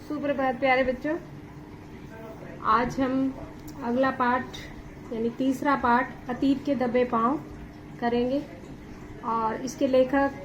सुप्रभात प्यारे बच्चों। आज हम अगला पाठ यानी तीसरा पाठ अतीत के दबे पांव करेंगे और इसके लेखक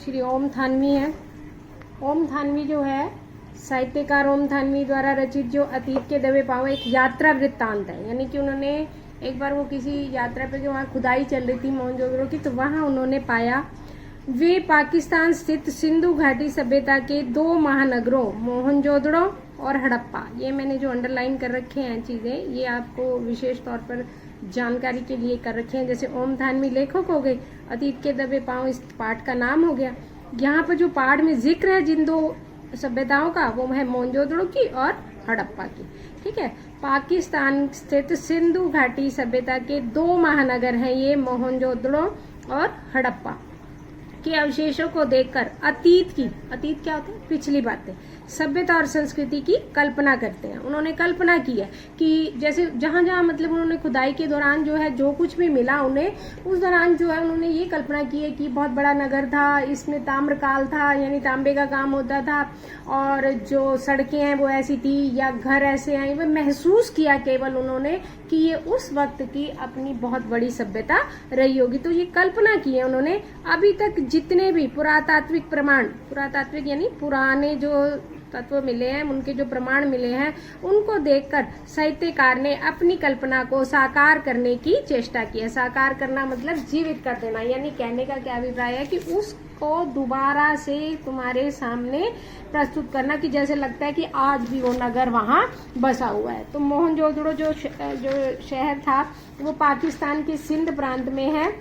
श्री ओम थानवी हैं। ओम थानवी जो है साहित्यकार ओम थानवी द्वारा रचित जो अतीत के दबे पांव एक यात्रा वृत्तांत है। यानी कि उन्होंने एक बार वो किसी यात्रा पे जो वहाँ खुदाई चल रही थी मोहनजोदड़ो की, तो वहाँ उन्होंने पाया वे पाकिस्तान स्थित सिंधु घाटी सभ्यता के दो महानगरों मोहनजोदड़ो और हड़प्पा, ये मैंने जो अंडरलाइन कर रखे हैं चीजें, ये आपको विशेष तौर पर जानकारी के लिए कर रखे हैं। जैसे ओम थानवी लेखक हो गए, अतीत के दबे पांव इस पाठ का नाम हो गया। यहाँ पर जो पाठ में जिक्र है जिन दो सभ्यताओं का, वो है मोहनजोदड़ो की और हड़प्पा की। ठीक है, पाकिस्तान स्थित सिंधु घाटी सभ्यता के दो महानगर हैं ये मोहनजोदड़ो और हड़प्पा के अवशेषों को देखकर अतीत क्या होता है, पिछली बातें, सभ्यता और संस्कृति की कल्पना करते हैं। उन्होंने कल्पना की है कि जैसे जहां जहां मतलब उन्होंने खुदाई के दौरान जो है जो कुछ भी मिला उन्हें, उस दौरान जो है उन्होंने ये कल्पना की है कि बहुत बड़ा नगर था, इसमें ताम्रकाल था यानी तांबे का काम होता था, और जो सड़कें हैं वो ऐसी थी या घर ऐसे हैं। वो महसूस किया केवल उन्होंने कि ये उस वक्त की अपनी बहुत बड़ी सभ्यता रही होगी, तो ये कल्पना की है उन्होंने। अभी तक जितने भी पुरातात्विक प्रमाण, पुरातात्विक यानी पुराने जो तत्व मिले हैं, उनके जो प्रमाण मिले हैं, उनको देखकर साहित्यकार ने अपनी कल्पना को साकार करने की चेष्टा की है। साकार करना मतलब जीवित कर देना, यानी कहने का क्या अभिप्राय है कि उसको दोबारा से तुम्हारे सामने प्रस्तुत करना कि जैसे लगता है कि आज भी वो नगर वहां बसा हुआ है। तो मोहनजोदड़ो जो शहर था वो पाकिस्तान के सिंध प्रांत में है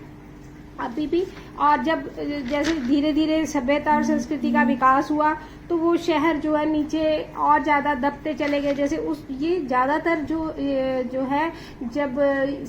अभी भी, और जब जैसे धीरे धीरे सभ्यता और संस्कृति का विकास हुआ तो वो शहर जो है नीचे और ज्यादा दबते चले गए। जैसे ये ज्यादातर जो है जब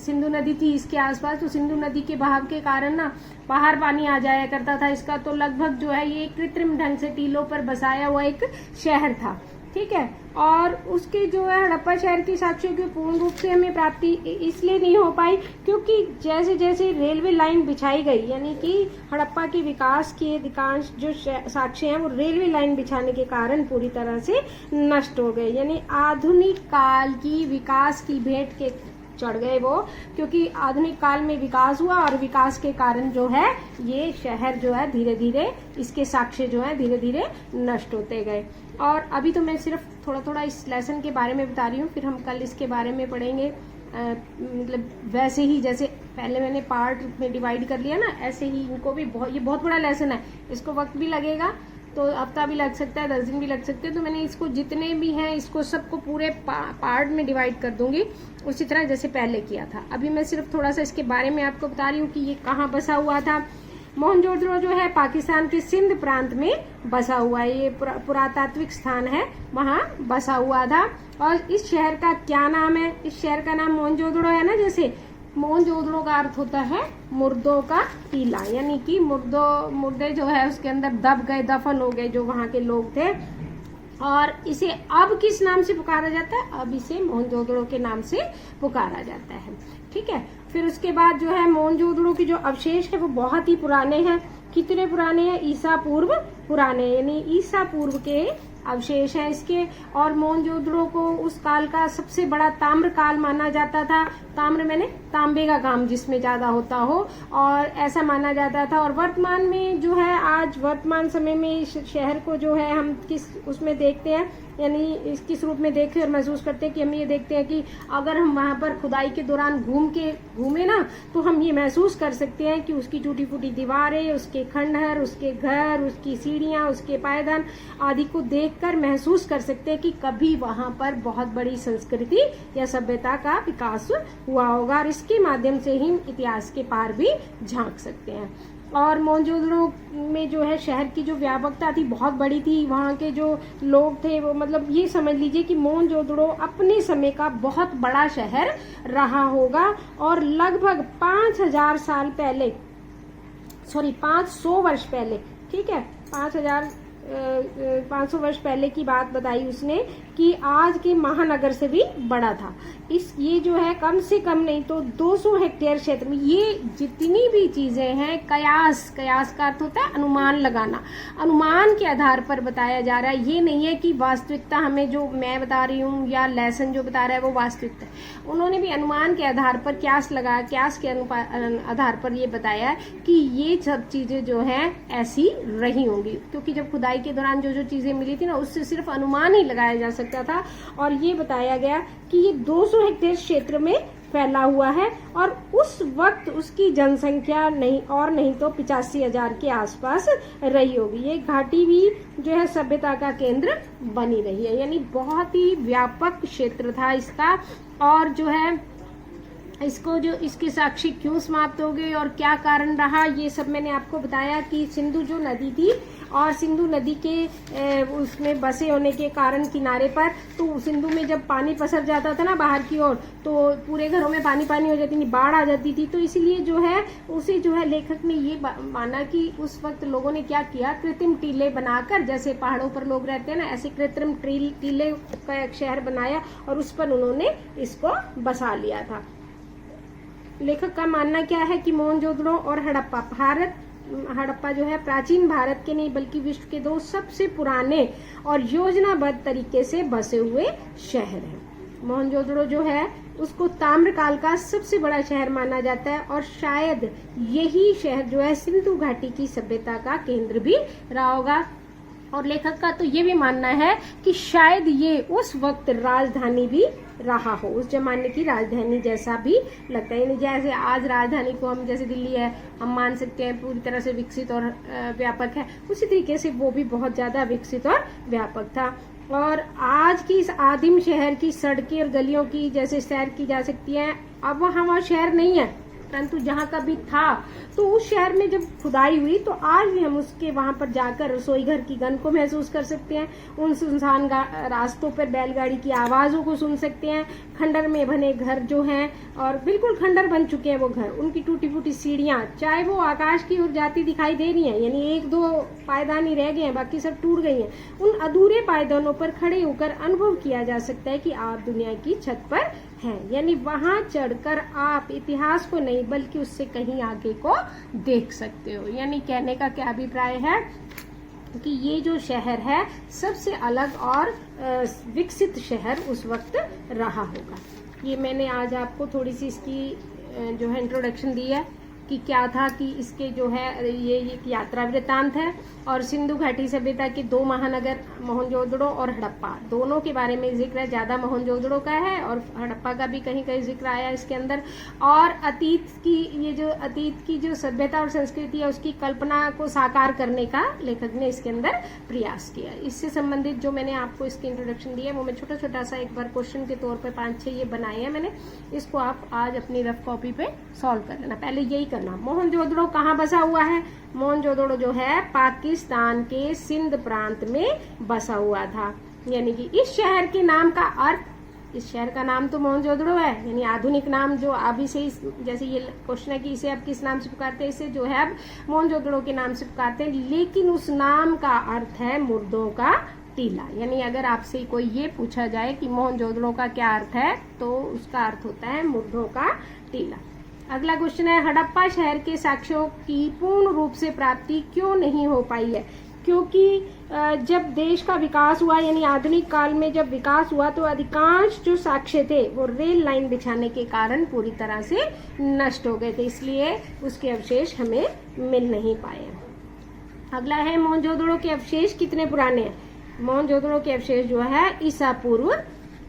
सिंधु नदी थी इसके आसपास, तो सिंधु नदी के बहाव के कारण ना बाहर पानी आ जाया करता था इसका, तो लगभग जो है ये कृत्रिम ढंग से टीलों पर बसाया हुआ एक शहर था। ठीक है, और उसके जो है हड़प्पा शहर की साक्ष्यों की पूर्ण रूप से हमें प्राप्ति इसलिए नहीं हो पाई क्योंकि जैसे जैसे रेलवे लाइन बिछाई गई, यानी कि हड़प्पा के विकास के अधिकांश जो साक्ष्य हैं वो रेलवे लाइन बिछाने के कारण पूरी तरह से नष्ट हो गए। यानी आधुनिक काल की विकास की भेंट के चढ़ गए वो, क्योंकि आधुनिक काल में विकास हुआ और विकास के कारण जो है ये शहर जो है धीरे धीरे इसके साक्ष्य जो है धीरे धीरे नष्ट होते गए। और अभी तो मैं सिर्फ थोड़ा थोड़ा इस लेसन के बारे में बता रही हूँ, फिर हम कल इसके बारे में पढ़ेंगे। मतलब वैसे ही जैसे पहले मैंने पार्ट में डिवाइड कर लिया ना, ऐसे ही इनको भी ये बहुत बड़ा लेसन है, इसको वक्त भी लगेगा, तो हफ्ता भी लग सकता है, 10 दिन भी लग सकते हैं। तो मैंने इसको जितने भी हैं इसको सबको पूरे पार्ट में डिवाइड कर दूंगी उसी तरह जैसे पहले किया था। अभी मैं सिर्फ थोड़ा सा इसके बारे में आपको बता रही हूँ कि ये कहाँ बसा हुआ था। मोहनजोदड़ो जो है पाकिस्तान के सिंध प्रांत में बसा हुआ है, ये पुरातात्विक स्थान है, वहाँ बसा हुआ था। और इस शहर का क्या नाम है? इस शहर का नाम मोहनजोदड़ो है ना, जैसे मोहनजोदड़ो का अर्थ होता है मुर्दों का टीला, यानी कि मुर्दे जो है उसके अंदर दब गए, दफन हो गए जो वहाँ के लोग थे। और इसे अब किस नाम से पुकारा जाता है? अब इसे मोहनजोदड़ो के नाम से पुकारा जाता है। ठीक है, फिर उसके बाद जो है मोहनजोदड़ो के जो अवशेष है वो बहुत ही पुराने हैं। कितने पुराने हैं? ईसा पूर्व पुराने, यानी ईसा पूर्व के अवशेष है इसके। और मोहनजोदड़ो को उस काल का सबसे बड़ा ताम्र काल माना जाता था। ताम्र मैंने तांबे का काम जिसमें ज्यादा होता हो, और ऐसा माना जाता था। और वर्तमान में जो है आज वर्तमान समय में इस शहर को जो है हम किस उसमें देखते हैं, यानी किस रूप में देखते और महसूस करते हैं कि हम ये देखते हैं कि अगर हम वहां पर खुदाई के दौरान घूमे ना, तो हम ये महसूस कर सकते हैं कि उसकी टूटी फूटी दीवारें, उसके खंडहर, उसके घर, उसकी सीढ़ियां, उसके पायदान आदि को देखकर महसूस कर सकते हैं कि कभी वहां पर बहुत बड़ी संस्कृति या सभ्यता का विकास हुआ होगा, और इसके माध्यम से ही इतिहास के पार भी झांक सकते हैं। और मोहनजोदड़ो में जो है शहर की जो व्यापकता थी बहुत बड़ी थी। वहाँ के जो लोग थे वो मतलब ये समझ लीजिए कि मोहनजोदड़ो अपने समय का बहुत बड़ा शहर रहा होगा, और लगभग 5,000 साल पहले, 500 वर्ष पहले, ठीक है, 5,000 500 वर्ष पहले की बात बताई उसने कि आज के महानगर से भी बड़ा था। ये जो है कम से कम नहीं तो 200 हेक्टेयर क्षेत्र में ये जितनी भी चीजें हैं, कयास का अर्थ होता है अनुमान लगाना, अनुमान के आधार पर बताया जा रहा है। ये नहीं है कि वास्तविकता हमें जो मैं बता रही हूँ या लेसन जो बता रहा है वो वास्तविकता है। उन्होंने भी अनुमान के आधार पर क्यास लगाया, क्यास के आधार पर ये बताया कि ये सब चीजें जो है ऐसी रही होंगी, क्योंकि जब खुदाई के दौरान जो चीजें मिली थी ना उससे सिर्फ अनुमान ही लगाया जा सकता था। और ये बताया गया कि ये 200 हेक्टेयर क्षेत्र में फैला हुआ है और उस वक्त उसकी जनसंख्या नहीं तो 85,000 के आसपास रही होगी। ये घाटी भी जो है सभ्यता का केंद्र बनी रही है, यानी बहुत ही व्यापक क्षेत्र था इसका। और जो है इसके साक्षी क्यों समाप्त हो गए और क्या कारण रहा, ये सब मैंने आपको बताया कि सिंधु जो नदी थी और सिंधु नदी के उसमें बसे होने के कारण किनारे पर, तो सिंधु में जब पानी पसर जाता था ना बाहर की ओर तो पूरे घरों में पानी हो जाती थी, बाढ़ आ जाती थी। तो इसलिए जो है उसे जो है लेखक ने ये माना कि उस वक्त लोगों ने क्या किया, कृत्रिम टीले बनाकर, जैसे पहाड़ों पर लोग रहते हैं ना, ऐसे कृत्रिम टीले का एक शहर बनाया और उस पर उन्होंने इसको बसा लिया था। लेखक का मानना क्या है कि मोहनजोदड़ो और हड़प्पा जो है प्राचीन भारत के नहीं बल्कि विश्व के 2 सबसे पुराने और योजनाबद्ध तरीके से बसे हुए शहर हैं। मोहनजोदड़ो जो है उसको ताम्रकाल का सबसे बड़ा शहर माना जाता है और शायद यही शहर जो है सिंधु घाटी की सभ्यता का केंद्र भी रहा होगा। और लेखक का तो ये भी मानना है कि शायद ये उस वक्त राजधानी भी रहा हो, उस जमाने की राजधानी जैसा भी लगता है। जैसे आज राजधानी को हम, जैसे दिल्ली है, हम मान सकते हैं पूरी तरह से विकसित और व्यापक है, उसी तरीके से वो भी बहुत ज्यादा विकसित और व्यापक था। और आज की इस आदिम शहर की सड़कें और गलियों की जैसे सैर की जा सकती है, अब वहाँ शहर नहीं है, परंतु जहाँ का भी था तो उस शहर में जब खुदाई हुई तो आज भी हम उसके वहां पर जाकर रसोई घर की गंध को महसूस कर सकते हैं। उन सुनसान रास्तों पर बैलगाड़ी की आवाजों को सुन सकते हैं। खंडर में बने घर जो हैं, और बिल्कुल खंडर बन चुके हैं वो घर, उनकी टूटी फूटी सीढ़ियां चाहे वो आकाश की ओर जाती दिखाई दे रही हैं, यानी 1-2 पायदान ही रह गए हैं, बाकी सब टूट गई हैं। उन अधूरे पायदानों पर खड़े होकर अनुभव किया जा सकता है कि आप दुनिया की छत पर हैं, यानी वहां चढ़कर आप इतिहास को नहीं बल्कि उससे कहीं आगे को देख सकते हो। यानी कहने का क्या अभिप्राय है कि ये जो शहर है सबसे अलग और विकसित शहर उस वक्त रहा होगा। ये मैंने आज आपको थोड़ी सी इसकी जो है इंट्रोडक्शन दी है कि क्या था, कि इसके जो है ये एक यात्रा वृत्तांत है और सिंधु घाटी सभ्यता के 2 महानगर मोहनजोदड़ो और हड़प्पा दोनों के बारे में जिक्र है। ज्यादा मोहनजोदड़ो का है और हड़प्पा का भी कहीं कहीं जिक्र आया इसके अंदर। और अतीत की जो सभ्यता और संस्कृति है उसकी कल्पना को साकार करने का लेखक ने इसके अंदर प्रयास किया। इससे संबंधित जो मैंने आपको इसकी इंट्रोडक्शन दी है वो मैं छोटा छोटा सा एक बार क्वेश्चन के तौर पर 5-6 ये बनाए हैं मैंने, इसको आप आज अपनी रफ कॉपी पे सॉल्व कर लेना। पहले यही करना, मोहनजोदड़ो कहाँ बसा हुआ है? मोहनजोदड़ो जो है पाकिस्तान के सिंध प्रांत में बसा हुआ था। यानी कि इस शहर के नाम का अर्थ, इस शहर का नाम तो मोहनजोदड़ो है, यानी आधुनिक नाम जो अभी से जैसे ये क्वेश्चन है कि इसे अब किस नाम से पुकारते हैं, इसे जो है अब मोहनजोदड़ो के नाम से पुकारते हैं, लेकिन उस नाम का अर्थ है मुर्दों का टीला। यानी अगर आपसे कोई ये पूछा जाए कि मोहनजोदड़ो का क्या अर्थ है तो उसका अर्थ होता है मुर्दों का टीला। अगला क्वेश्चन है, हड़प्पा शहर के साक्ष्यों की पूर्ण रूप से प्राप्ति क्यों नहीं हो पाई है? क्योंकि जब देश का विकास हुआ, यानी आधुनिक काल में जब विकास हुआ तो अधिकांश जो साक्ष्य थे वो रेल लाइन बिछाने के कारण पूरी तरह से नष्ट हो गए थे, इसलिए उसके अवशेष हमें मिल नहीं पाए। अगला है, मोहनजोदड़ो के अवशेष कितने पुराने हैं? मोहनजोदड़ो के अवशेष जो है ईसा पूर्व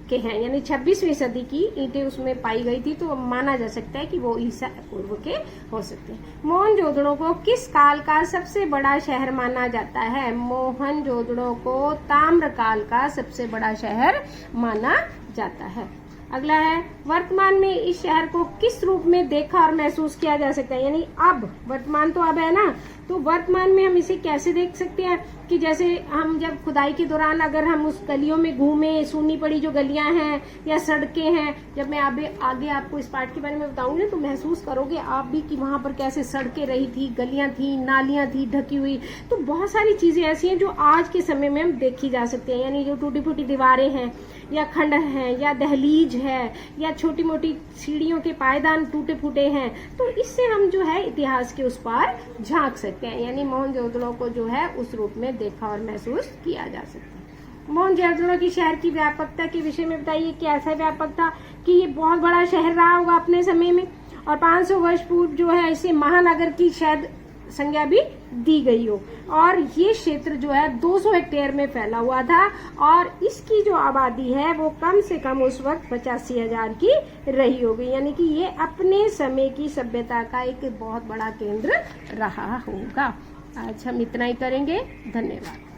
के हैं, यानी 26वीं सदी की ईंटें उसमें पाई गई थी, तो माना जा सकता है कि वो ईसा पूर्व के हो सकते हैं। मोहनजोदड़ो को किस काल का सबसे बड़ा शहर माना जाता है? मोहनजोदड़ो को ताम्रकाल का सबसे बड़ा शहर माना जाता है। अगला है, वर्तमान में इस शहर को किस रूप में देखा और महसूस किया जा सकता है? यानी अब, वर्तमान तो अब है ना, तो वर्तमान में हम इसे कैसे देख सकते हैं कि जैसे हम जब खुदाई के दौरान अगर हम उस गलियों में घूमे, सूनी पड़ी जो गलियां हैं या सड़कें हैं, जब मैं आगे आपको इस पार्ट के बारे में बताऊंगी तो महसूस करोगे आप भी कि वहां पर कैसे सड़कें रही थी, गलियां थी, नालियां थी ढकी हुई। तो बहुत सारी चीजें ऐसी हैं जो आज के समय में हम देखी जा सकती हैं, यानी जो टूटी फूटी दीवारें हैं या खंडर हैं या दहलीज है या छोटी मोटी सीढ़ियों के पायदान टूटे फूटे हैं, तो इससे हम जो है इतिहास के उस पार झांक सकते हैं, यानी मोहनजोदड़ो को जो है उस रूप में देखा और महसूस किया जा सकता है। मोहनजोदड़ो की शहर की व्यापकता के विषय में बताइए कि ऐसा व्यापक था कि ये बहुत बड़ा शहर रहा होगा अपने समय में, और 500 वर्ष पूर्व जो है इसे महानगर की शायद संज्ञा भी दी गई हो, और ये क्षेत्र जो है 200 हेक्टेयर में फैला हुआ था, और इसकी जो आबादी है वो कम से कम उस वक्त 85,000 की रही होगी, यानी कि ये अपने समय की सभ्यता का एक बहुत बड़ा केंद्र रहा होगा। आज हम इतना ही करेंगे। धन्यवाद।